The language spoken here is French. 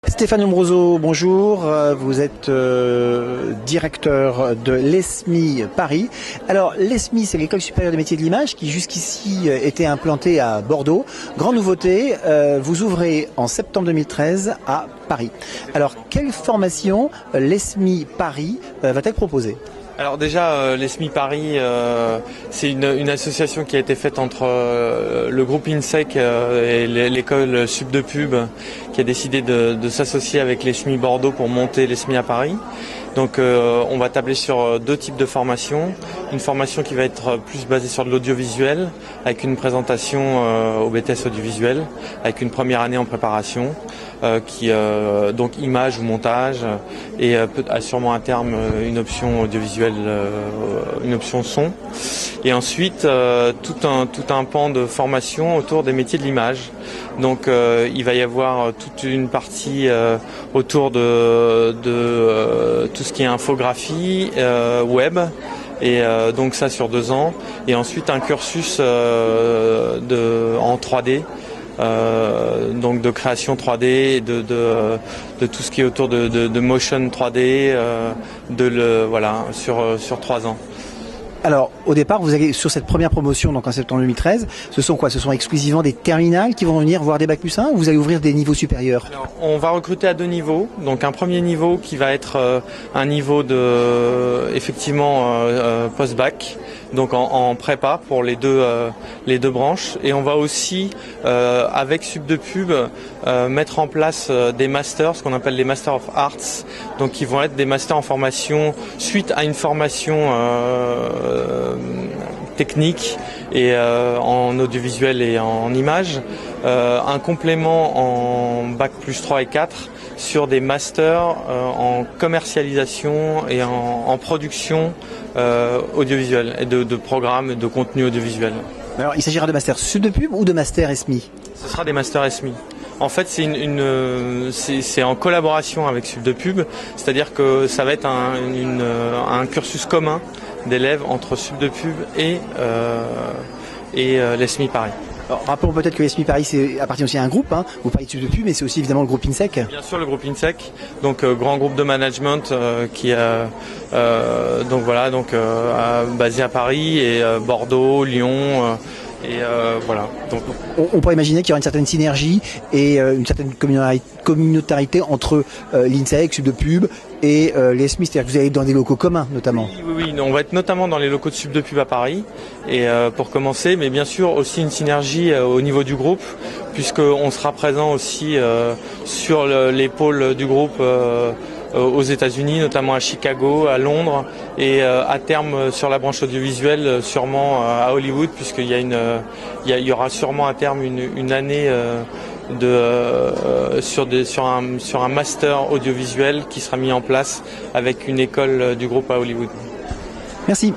Stéphane Umbroso, bonjour. Vous êtes directeur de l'ESMI Paris. Alors, l'ESMI, c'est l'École supérieure des métiers de l'image qui jusqu'ici était implantée à Bordeaux. Grande nouveauté, vous ouvrez en septembre 2013 à Paris. Alors, quelle formation l'ESMI Paris va-t-elle proposer ? Alors déjà, l'ESMI Paris, c'est une association qui a été faite entre le groupe INSEC et l'école Sup de Pub, qui a décidé de s'associer avec l'ESMI Bordeaux pour monter l'ESMI à Paris. Donc on va tabler sur deux types de formations. Une formation qui va être plus basée sur de l'audiovisuel, avec une présentation au BTS audiovisuel, avec une première année en préparation, donc image ou montage, et a sûrement à terme une option audiovisuelle, une option son. Et ensuite tout un pan de formation autour des métiers de l'image. Donc il va y avoir toute une partie autour de tout ce qui est infographie, web, et donc ça sur 2 ans, et ensuite un cursus en 3D, donc de création 3D et de tout ce qui est autour de motion 3D, sur 3 ans. Alors, au départ, vous avez sur cette première promotion, donc en septembre 2013, ce sont quoi ? Ce sont exclusivement des terminales qui vont venir voir des Bac+1 ou vous allez ouvrir des niveaux supérieurs ? Alors, on va recruter à 2 niveaux. Donc un premier niveau qui va être un niveau de post-bac, donc en prépa pour les deux branches. Et on va aussi, avec Sup de Pub, mettre en place des masters, ce qu'on appelle les Masters of Arts, donc qui vont être des masters en formation suite à une formation technique et en audiovisuel et en image, un complément en bac plus 3 et 4 sur des masters en commercialisation et en production audiovisuelle et de programmes et de contenu audiovisuel. Alors, il s'agira de masters Sup de Pub ou de masters ESMI ? Ce sera des masters ESMI. En fait, c'est en collaboration avec Sup de Pub, c'est-à-dire que ça va être un cursus commun d'élèves entre Sup de Pub et l'ESMI Paris. Alors, rappelons peut-être que l'ESMI Paris appartient aussi à un groupe, vous parlez de Sup de Pub, mais c'est aussi évidemment le groupe INSEC. Bien sûr, le groupe INSEC, donc grand groupe de management basé à Paris et Bordeaux, Lyon. Voilà. Donc, on pourrait imaginer qu'il y aura une certaine synergie et une certaine communautarité entre l'INSEC, Sup de Pub et l'ESMI, c'est-à-dire que vous allez dans des locaux communs notamment. Oui, on va être notamment dans les locaux de Sup de Pub à Paris, et pour commencer, mais bien sûr aussi une synergie au niveau du groupe, puisqu'on sera présent aussi sur les pôles du groupe aux États-Unis, notamment à Chicago, à Londres, et à terme sur la branche audiovisuelle, sûrement à Hollywood, puisqu'il y aura sûrement à terme une année sur un master audiovisuel qui sera mis en place avec une école du groupe à Hollywood. Merci.